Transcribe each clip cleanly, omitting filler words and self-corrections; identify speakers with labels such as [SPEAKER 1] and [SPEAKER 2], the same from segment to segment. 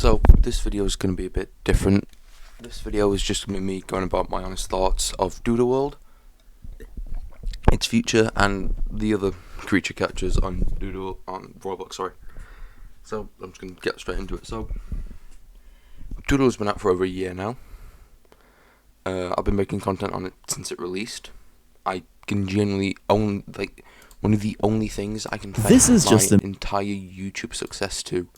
[SPEAKER 1] So this video is going to be a bit different. This video is just going to be me going about my honest thoughts of Doodle World, its future, and the other creature catchers on Roblox. So I'm just going to get straight into it. So Doodle has been out for over a year now. I've been making content on it since it released. I can genuinely own one of the only things I can thank my entire YouTube success to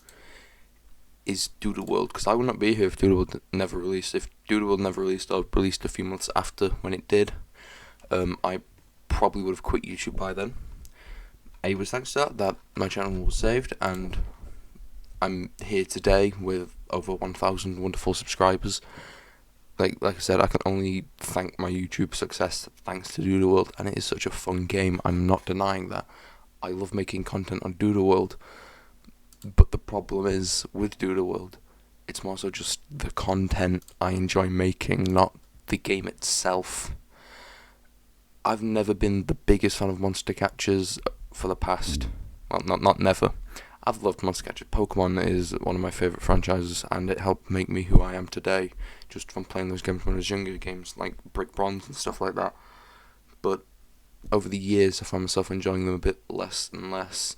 [SPEAKER 1] is Doodle World, because I would not be here if Doodle World never released. If Doodle World never released, or released a few months after when it did, I probably would have quit YouTube by then. It was thanks to that my channel was saved, and I'm here today with over 1,000 wonderful subscribers. Like I said, I can only thank my YouTube success thanks to Doodle World, and it is such a fun game. I'm not denying that. I love making content on Doodle World, but the problem is with Doodle World, it's more so just the content I enjoy making, not the game itself. I've never been the biggest fan of monster catchers for the past, well, not never. I've loved monster catchers. Pokemon is one of my favourite franchises, and it helped make me who I am today, just from playing those games when I was younger, games like Brick Bronze and stuff like that. But over the years, I found myself enjoying them a bit less and less.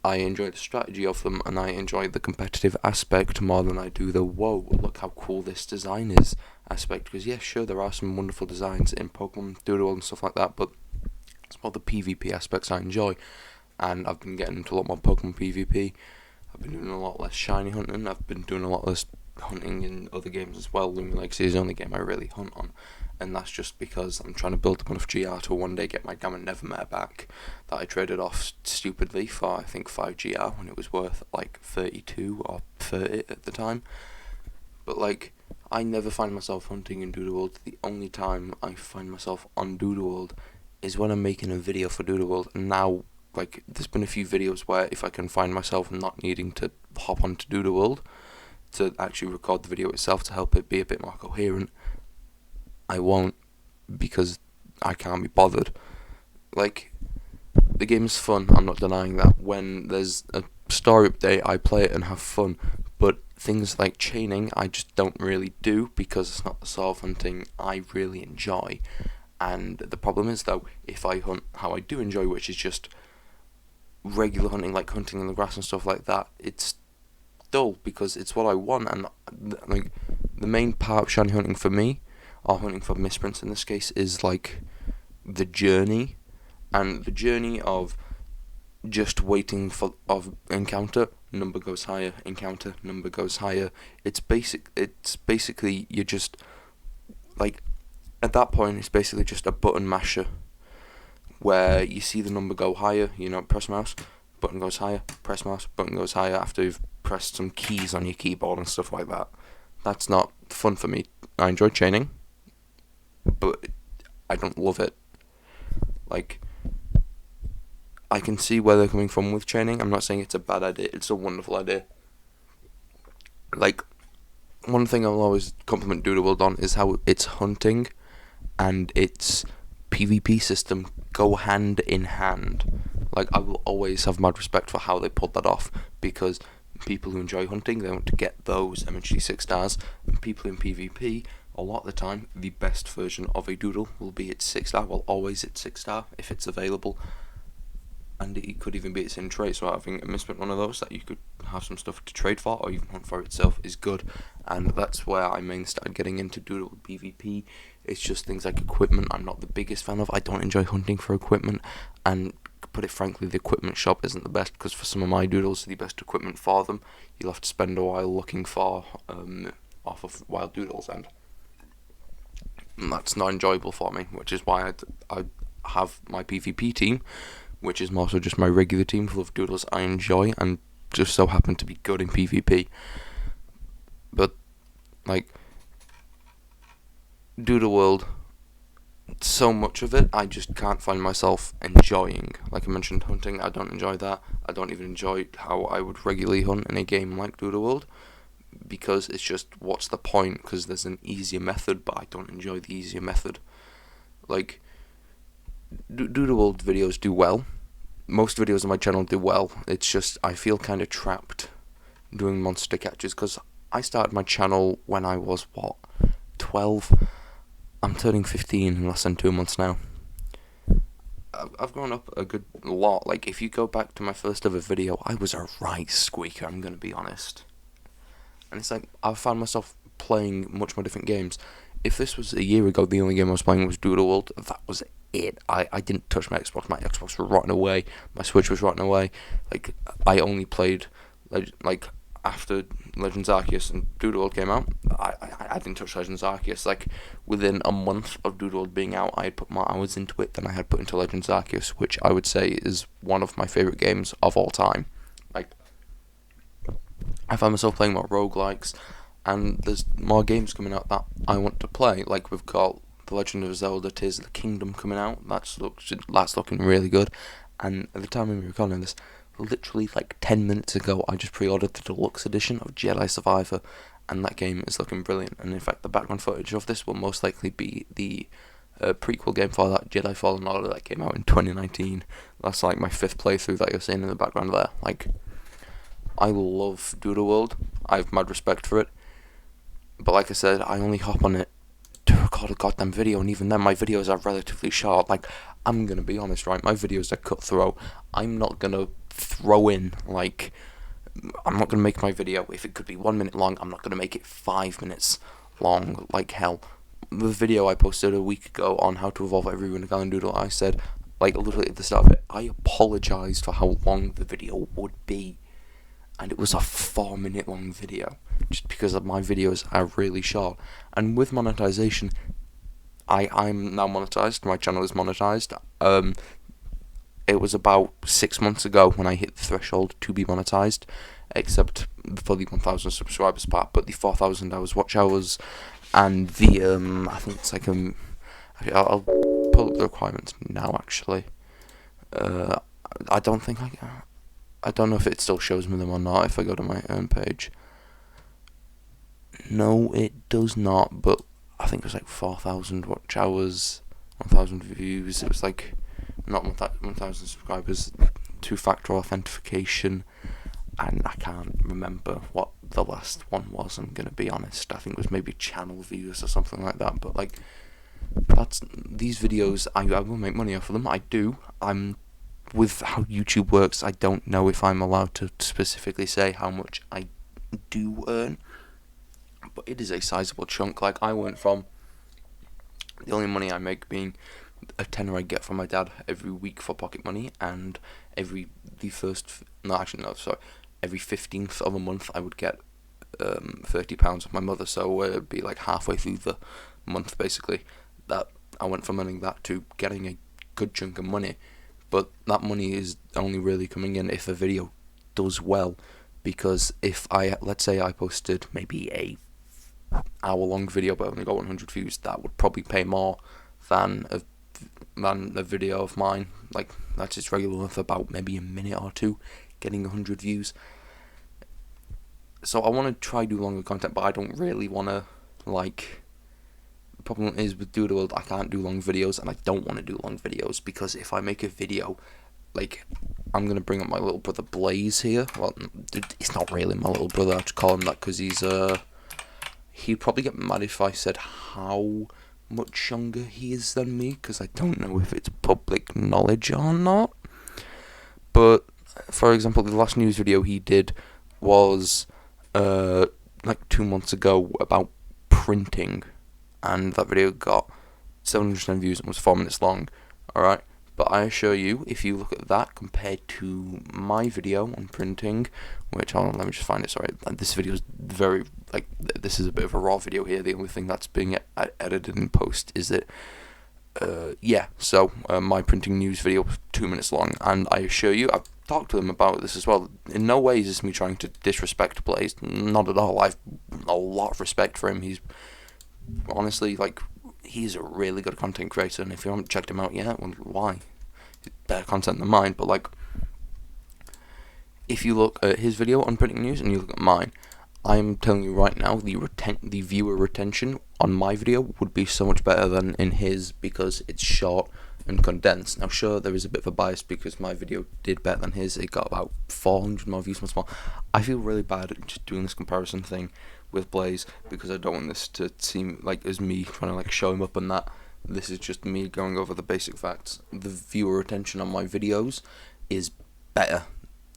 [SPEAKER 1] I enjoy the strategy of them, and I enjoy the competitive aspect more than I do the whoa, look how cool this design is aspect. Because yeah, sure, there are some wonderful designs in Pokemon, Doodle and stuff like that, but it's more the PvP aspects I enjoy. And I've been getting into a lot more Pokemon PvP. I've been doing a lot less shiny hunting. I've been doing a lot less hunting in other games as well. Lumen Legacy is the only game I really hunt on, and that's just because I'm trying to build up enough GR to one day get my Gamma Nevermare back that I traded off stupidly for I think 5 GR when it was worth like 32 or 30 at the time. But I never find myself hunting in Doodle World. The only time I find myself on Doodle World is when I'm making a video for Doodle World, and now there's been a few videos where if I can find myself not needing to hop onto Doodle World to actually record the video itself to help it be a bit more coherent, I won't, because I can't be bothered. The game is fun, I'm not denying that. When there's a story update, I play it and have fun, but things like chaining, I just don't really do, because it's not the sort of hunting I really enjoy. And the problem is, though, if I hunt how I do enjoy, which is just regular hunting, like hunting in the grass and stuff like that, it's dull because it's what I want. And the main part of shiny hunting for me, or hunting for misprints in this case, is the journey, and the journey of just waiting for encounter, number goes higher, encounter, number goes higher. It's basically you're just at that point it's basically just a button masher, where you see the number go higher, press mouse, button goes higher, press mouse, button goes higher after you've pressed some keys on your keyboard and stuff like that. That's not fun for me. I enjoy chaining, but I don't love it. I can see where they're coming from with chaining. I'm not saying it's a bad idea, it's a wonderful idea. One thing I'll always compliment Doodle World on is how its hunting and its PvP system go hand in hand. I will always have mad respect for how they pulled that off, because people who enjoy hunting, they want to get those MHD 6 stars, and people in PvP, a lot of the time, the best version of a doodle will be its 6 star, well, always its 6 star, if it's available, and it could even be its in trade, so having a misprint one of those that you could have some stuff to trade for, or even hunt for itself, is good. And that's where I mainly started getting into Doodle PvP. It's just things like equipment I'm not the biggest fan of. I don't enjoy hunting for equipment, and put it frankly, the equipment shop isn't the best, because for some of my doodles, the best equipment for them, you'll have to spend a while looking for off of wild doodles, and that's not enjoyable for me, which is why I have my PvP team, which is more so just my regular team full of doodles I enjoy and just so happen to be good in PvP. But Doodle World, so much of it I just can't find myself enjoying. Like I mentioned, hunting, I don't enjoy that. I don't even enjoy how I would regularly hunt in a game like Doodle World, because it's just, what's the point? Because there's an easier method, but I don't enjoy the easier method. Doodle World videos do well. Most videos on my channel do well. It's just I feel kind of trapped doing monster catches, because I started my channel when I was, 12? I'm turning 15 in less than 2 months now. I've grown up a good lot. Like, if you go back to my first ever video, I was a right squeaker, I'm gonna be honest. And it's like, I found myself playing much more different games. If this was a year ago, the only game I was playing was Doodle World, that was it. I didn't touch my Xbox was rotting away, my Switch was rotting away. Like, I only played, like, after Legends Arceus and Doodle World came out, I didn't touch Legends Arceus. Like, within a month of Doodle World being out, I had put more hours into it than I had put into Legends Arceus, which I would say is one of my favourite games of all time. Like, I found myself playing more roguelikes, and there's more games coming out that I want to play. Like, we've got The Legend of Zelda Tears of the Kingdom coming out. That's looking really good. And at the time we were recording this, literally like 10 minutes ago, I just pre-ordered the deluxe edition of Jedi Survivor, and that game is looking brilliant. And in fact, the background footage of this will most likely be the prequel game for that, Jedi Fallen Order, that came out in 2019. That's like my 5th playthrough that you're seeing in the background there. Like, I love Doodle World. I have mad respect for it. But like I said, I only hop on it to record a goddamn video, and even then my videos are relatively short. Like, I'm gonna be honest, right? My videos are cutthroat. I'm not gonna throw in, like, I'm not gonna make my video, if it could be 1 minute long, I'm not gonna make it 5 minutes long, like hell. The video I posted a week ago on how to evolve every Runagallon Doodle, I said, like, literally at the start of it, I apologised for how long the video would be. And it was a 4-minute long video, just because my videos are really short. And with monetization, I'm now monetized. My channel is monetized. It was about 6 months ago when I hit the threshold to be monetized, except for the 1,000 subscribers part. But the 4,000 hours watch hours, and the I think it's like I'll pull up the requirements now. Actually, I don't think I don't know if it still shows me them or not if I go to my earn page. No, it does not, but I think it was like 4,000 watch hours, 1,000 views. It was like, not 1,000 subscribers, 2-factor authentication, and I can't remember what the last one was, I'm gonna be honest. I think it was maybe channel views or something like that, but like, these videos, I will make money off of them, I do. With how YouTube works, I don't know if I'm allowed to specifically say how much I do earn, but it is a sizable chunk. Like, I went from the only money I make being a tenner I get from my dad every week for pocket money, and every 15th of a month I would get £30 of my mother, so it'd be like halfway through the month basically that I went from earning that to getting a good chunk of money. But that money is only really coming in if a video does well, because if let's say I posted maybe a hour-long video but only got 100 views, that would probably pay more than a video of mine, like, that's its regular length, about maybe a minute or two, getting 100 views. So I want to try do longer content, but I don't really want to, like, the problem is with Doodle World, I can't do long videos, and I don't want to do long videos, because if I make a video, like, I'm going to bring up my little brother Blaze here. Well, he's not really my little brother, I just call him that because he'd probably get mad if I said how much younger he is than me, because I don't know if it's public knowledge or not. But, for example, the last news video he did was, like 2 months ago, about printing, and that video got 710 views and was 4 minutes long, alright? But I assure you, if you look at that compared to my video on printing, which, hold on, let me just find it, sorry, this video is very, like, this is a bit of a raw video here, the only thing that's being edited in post is that, my printing news video was 2 minutes long, and I assure you, I've talked to them about this as well, in no way is this me trying to disrespect Blaze, not at all, I've a lot of respect for him, he's, honestly, like, he's a really good content creator, and if you haven't checked him out yet, well, why? It's better content than mine, but, like, if you look at his video on printing news and you look at mine, I'm telling you right now, the viewer retention on my video would be so much better than in his, because it's short, and condensed. Now, sure, there is a bit of a bias because my video did better than his. It got about 400 more views much more. I feel really bad at just doing this comparison thing with Blaze because I don't want this to seem like as me trying to like show him up and that. This is just me going over the basic facts. The viewer retention on my videos is better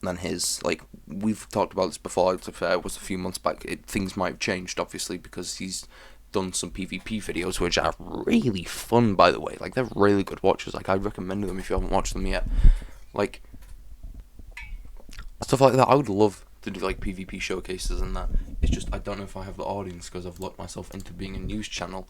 [SPEAKER 1] than his. Like, we've talked about this before. It was a few months back. Things might have changed, obviously, because he's done some PvP videos, which are really fun, by the way. Like, they're really good watches. Like, I'd recommend them if you haven't watched them yet. Like, stuff like that. I would love to do, like, PvP showcases and that. It's just, I don't know if I have the audience, because I've locked myself into being a news channel.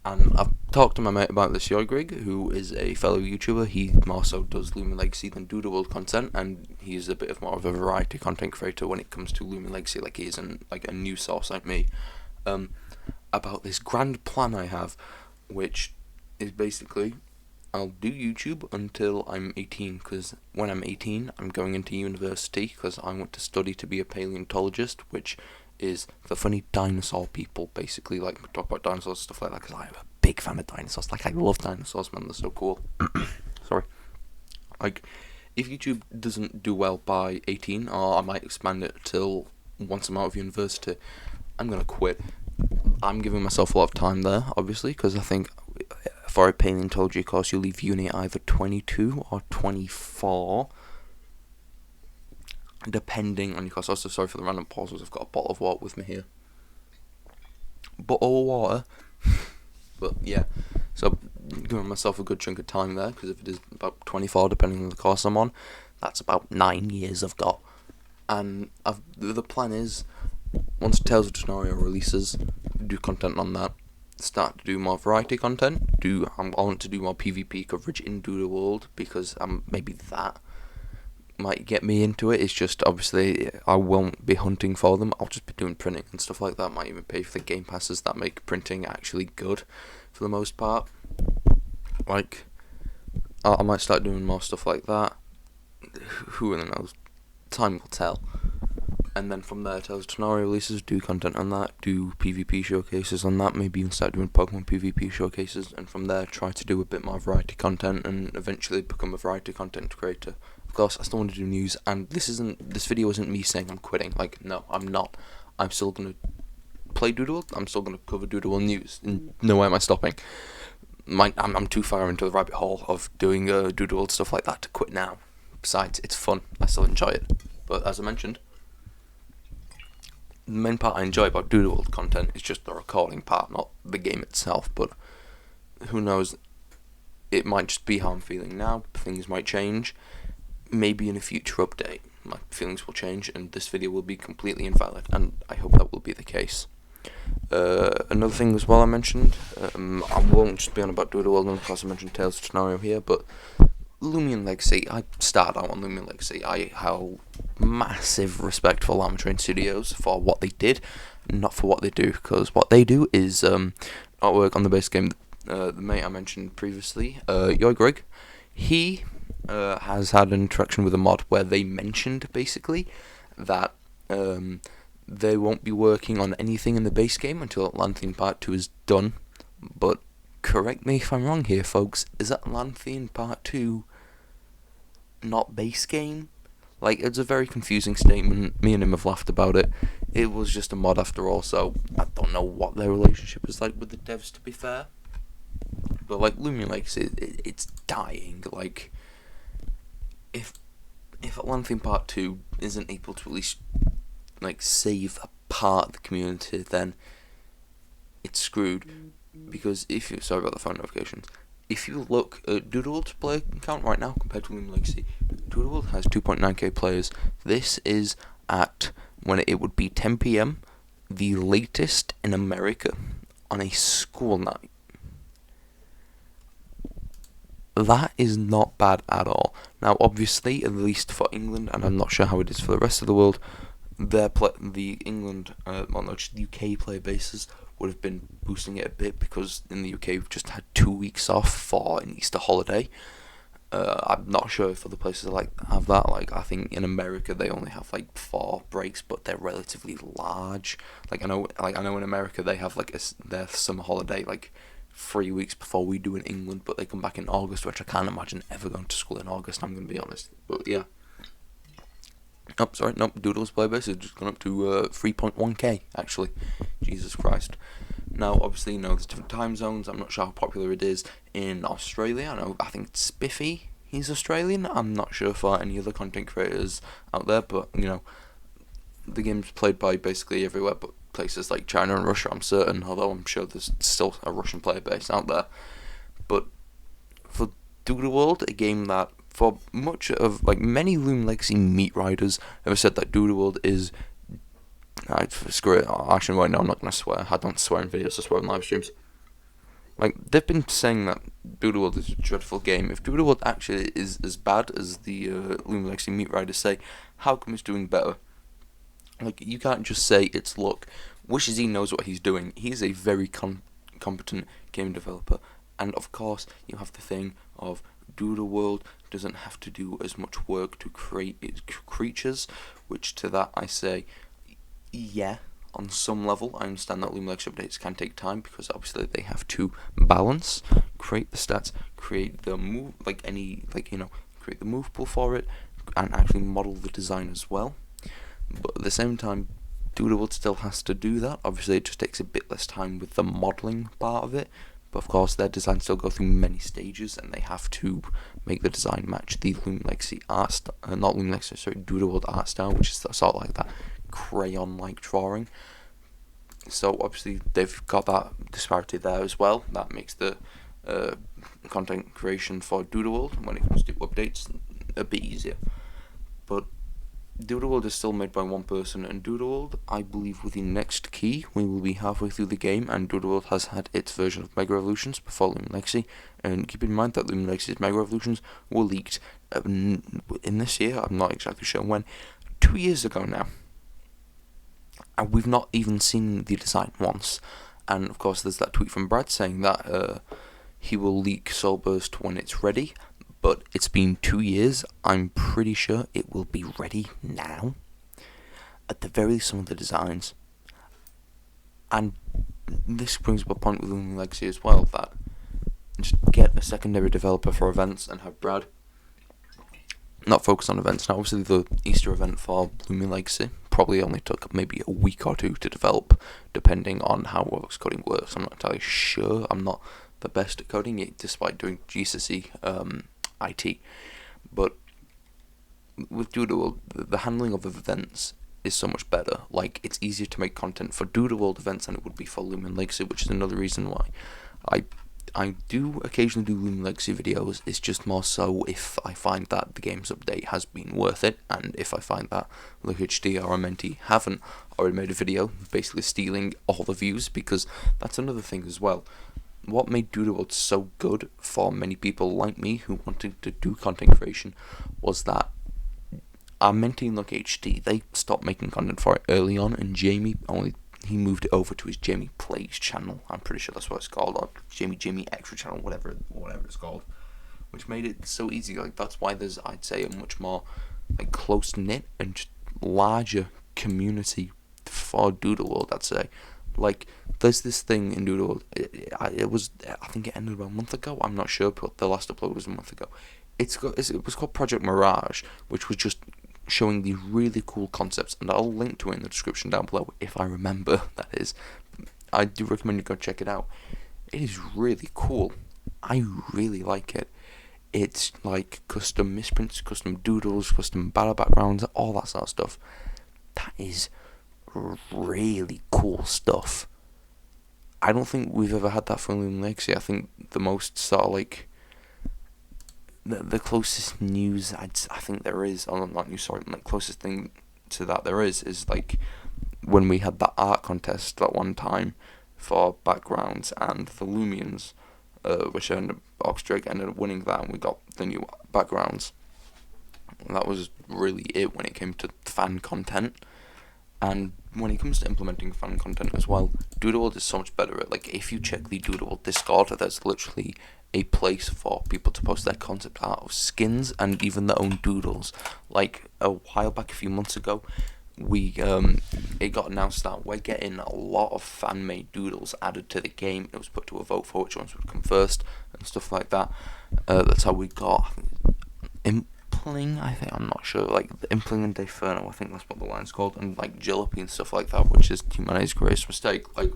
[SPEAKER 1] And I've talked to my mate about this, Yoigrig, who is a fellow YouTuber. He more so does Lumen Legacy than Doodle World content, and he's a bit of more of a variety content creator when it comes to Lumen Legacy. Like, he isn't like a news source like me. About this grand plan I have, which is basically I'll do YouTube until I'm 18, because when I'm 18, I'm going into university, because I want to study to be a paleontologist, which is the funny dinosaur people, basically, like, talk about dinosaurs, stuff like that, because I'm a big fan of dinosaurs. Like, I love dinosaurs, man, they're so cool. Sorry. Like, if YouTube doesn't do well by 18, or I might expand it till once I'm out of university, I'm gonna quit. I'm giving myself a lot of time there, obviously, because I think for a paleontology course, you leave uni at either 22 or 24, depending on your course. Also, sorry for the random pauses, I've got a bottle of water with me here. Bottle of water. But yeah, so giving myself a good chunk of time there, because if it is about 24, depending on the course I'm on, that's about 9 years I've got. And the plan is, once Tales of Tenorio releases, do content on that, start to do more variety content, I want to do more PvP coverage in Doodle World, because maybe that might get me into it. It's just, obviously, I won't be hunting for them, I'll just be doing printing and stuff like that. Might even pay for the game passes that make printing actually good, for the most part. Like, I might start doing more stuff like that, who really knows, time will tell. And then from there, Tales of Tenorio releases, do content on that, do PvP showcases on that, maybe even start doing Pokemon PvP showcases, and from there try to do a bit more variety content and eventually become a variety content creator. Of course, I still want to do news, and this video isn't me saying I'm quitting. Like, no, I'm not. I'm still gonna play Doodle. I'm still gonna cover Doodle news. No way am I stopping. I'm too far into the rabbit hole of doing Doodle stuff like that to quit now. Besides, it's fun. I still enjoy it. But as I mentioned, the main part I enjoy about Doodle World content is just the recording part, not the game itself. But who knows, it might just be how I'm feeling now. Things might change. Maybe in a future update my feelings will change and this video will be completely invalid, and I hope that will be the case. Another thing as well I mentioned, I won't just be on about Doodle World, because I mentioned Tales of Tenorio here, but Lumion Legacy, I started out on Lumion Legacy. I have massive respect for Llama Train Studios for what they did, not for what they do, because what they do is artwork on the base game. The mate I mentioned previously, Yoigrig, he has had an interaction with a mod where they mentioned basically that they won't be working on anything in the base game until Atlantean Part 2 is done. But correct me if I'm wrong here, folks, is Atlantean Part 2 not base game? Like, it's a very confusing statement. Me and him have laughed about it. It was just a mod after all, so I don't know what their relationship is like with the devs, to be fair. But like Lumion Legacy, it's dying. Like, if Atlantean Part 2 isn't able to at least like save a part of the community, then it's screwed. Because sorry about the phone notifications. If you look at Doodle World's player count right now compared to Lumion Legacy, Doodle World has 2.9k players. This is at, when it would be 10 PM, the latest in America on a school night. That is not bad at all. Now, obviously, at least for England, and I'm not sure how it is for the rest of the world, the England, UK player bases would have been boosting it a bit, because in the UK we've just had 2 weeks off for an Easter holiday. I'm not sure if other places have that. Like, I think in America they only have like 4 breaks, but they're relatively large. Like I know in America they have like their summer holiday like 3 weeks before we do in England, but they come back in August, which I can't imagine ever going to school in August, I'm going to be honest. But yeah. Oh, sorry, nope, Doodle's playbase has just gone up to 3.1k, actually. Jesus Christ. Now, obviously, there's different time zones. I'm not sure how popular it is in Australia. I think it's Spiffy, he's Australian. I'm not sure for any other content creators out there, but, the game's played by basically everywhere but places like China and Russia, I'm certain, although I'm sure there's still a Russian player base out there. But for Doodle World, a game that for much of, many Loom Legacy meat riders have said that Doodle World is, screw it, actually right now I'm not going to swear, I don't swear in videos, I swear in live streams. They've been saying that Doodle World is a dreadful game. If Doodle World actually is as bad as the Loom Legacy meat riders say, how come it's doing better? You can't just say it's luck. Wishes he knows what he's doing. He's a very competent game developer. And of course, you have the thing of Doodle World doesn't have to do as much work to create its creatures, which to that I say, yeah, on some level. I understand that Loom Legacy updates can take time because obviously they have to balance, create the stats, create the move, create the move pool for it, and actually model the design as well. But at the same time, Doodle World still has to do that. Obviously, it just takes a bit less time with the modelling part of it. But of course, their designs still go through many stages, and they have to make the design match the Loom Legacy Doodle World art style, which is sort of like that crayon-like drawing. So obviously, they've got that disparity there as well. That makes the content creation for Doodle World, when it comes to updates, a bit easier. But Doodle World is still made by one person, and Doodle World, I believe with the next key, we will be halfway through the game, and Doodle World has had its version of Mega Revolutions before Loom Legacy, and keep in mind that Loom Legacy's Mega Revolutions were leaked in this year, I'm not exactly sure when, 2 years ago now, and we've not even seen the design once. And of course there's that tweet from Brad saying that he will leak Soulburst when it's ready. But it's been 2 years, I'm pretty sure it will be ready now. At the very least, some of the designs. And this brings up a point with Loom Legacy as well, that just get a secondary developer for events and have Brad not focus on events. Now, obviously, the Easter event for Loom Legacy probably only took maybe a week or two to develop, depending on how Roblox coding works. I'm not entirely sure. I'm not the best at coding it, despite doing GCSE IT, but with Doodle World, the handling of events is so much better. It's easier to make content for Doodle World events than it would be for Loom Legacy, which is another reason why I do occasionally do Loom Legacy videos. It's just more so if I find that the game's update has been worth it, and if I find that LukeHD or Amenti haven't already made a video basically stealing all the views, because that's another thing as well. What made Doodle World so good for many people like me who wanted to do content creation was that Amenti and LukeHD, they stopped making content for it early on, and Jamie he moved it over to his Jamie Plays channel. I'm pretty sure that's what it's called, or Jamie Extra channel, whatever it's called, which made it so easy. That's why there's, I'd say, a much more close knit and just larger community for Doodle World, I'd say. There's this thing in Doodle World, I think it ended about a month ago, I'm not sure, but the last upload was a month ago. It was called Project Mirage, which was just showing these really cool concepts, and I'll link to it in the description down below, if I remember, that is. I do recommend you go check it out. It is really cool. I really like it. It's custom misprints, custom doodles, custom battle backgrounds, all that sort of stuff. That is really cool stuff. I don't think we've ever had that for Loom Legacy. I think the most sort of the closest news I think there is, or not news, sorry, closest thing to that there is when we had that art contest that one time for backgrounds and the Loomians, which Oxdrake ended up winning that, and we got the new backgrounds. And that was really it when it came to fan content. And when it comes to implementing fan content as well, Doodle World is so much better at, if you check the Doodle World Discord, there's literally a place for people to post their concept art of skins and even their own doodles. A while back, a few months ago, it got announced that we're getting a lot of fan-made doodles added to the game. It was put to a vote for which ones would come first and stuff like that. That's how we got Impling, I think, I'm not sure, like the Impling and Deferno, I think that's what the line's called, and like Jalopy and stuff like that, which is humanity's greatest mistake. Like,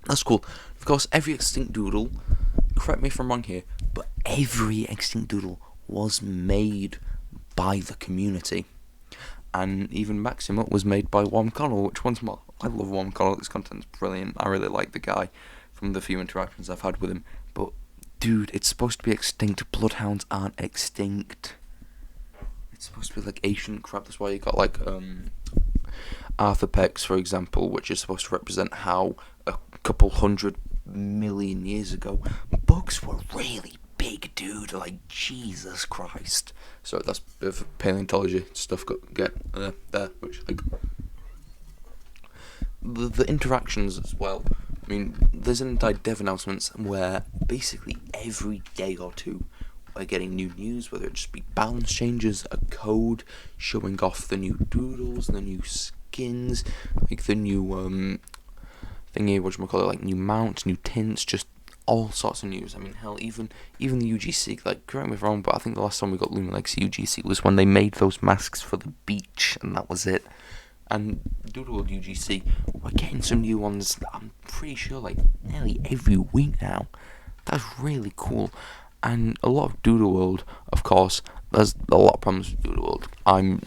[SPEAKER 1] that's cool. Of course, every extinct doodle, correct me if I'm wrong here, but every extinct doodle was made by the community. And even Maximum was made by Warm Connell, which one's more? I love Warm Connell, his content's brilliant. I really like the guy from the few interactions I've had with him. But, dude, it's supposed to be extinct. Bloodhounds aren't extinct. It's supposed to be like ancient crap. That's why you got like Arthropex, for example, which is supposed to represent how a couple 100 million years ago bugs were really big, dude. Like, Jesus Christ. So that's a bit of paleontology stuff. Get there, which like the interactions as well. I mean, there's an entire dev announcements where basically every day or two we're getting new news, whether it just be balance changes, a code showing off the new doodles, the new skins, like the new thingy, whatchamacallit, like new mounts, new tints, just all sorts of news. I mean, hell, even the UGC, like, correct me if I'm wrong, but I think the last time we got Luminlex UGC was when they made those masks for the beach, and that was it. And Doodle World UGC, we're getting some new ones, I'm pretty sure, like, nearly every week now. That's really cool. And a lot of Doodle World, of course, there's a lot of problems with Doodle World. I'm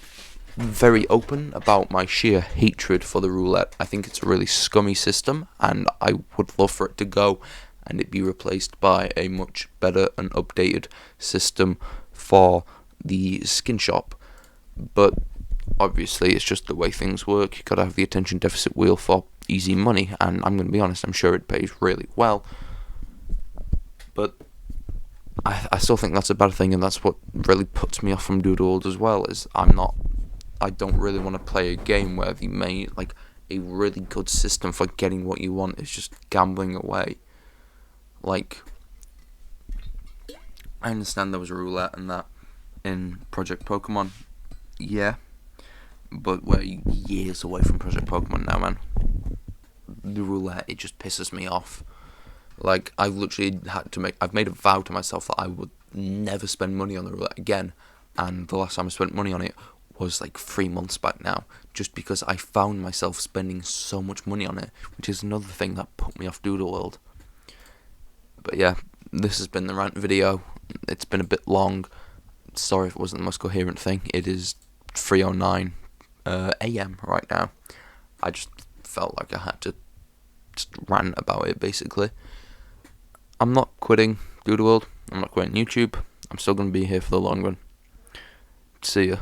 [SPEAKER 1] very open about my sheer hatred for the roulette. I think it's a really scummy system, and I would love for it to go and it be replaced by a much better and updated system for the skin shop. But obviously it's just the way things work. You gotta have the attention deficit wheel for easy money, and I'm gonna be honest, I'm sure it pays really well. But I still think that's a bad thing, and that's what really puts me off from Doodle World as well, is I don't really want to play a game where they made like a really good system for getting what you want is just gambling away. Like, I understand there was roulette and that in Project Pokemon, yeah, but we're years away from Project Pokemon now, man. The roulette, it just pisses me off. Like, I've made a vow to myself that I would never spend money on the roulette again, and the last time I spent money on it was like 3 months back now, just because I found myself spending so much money on it, which is another thing that put me off Doodle World. But yeah, this has been the rant video. It's been a bit long. Sorry if it wasn't the most coherent thing. It is 3:09 a.m. right now. I just felt like I had to just rant about it, basically. I'm not quitting Doodle World. I'm not quitting YouTube. I'm still going to be here for the long run. See ya.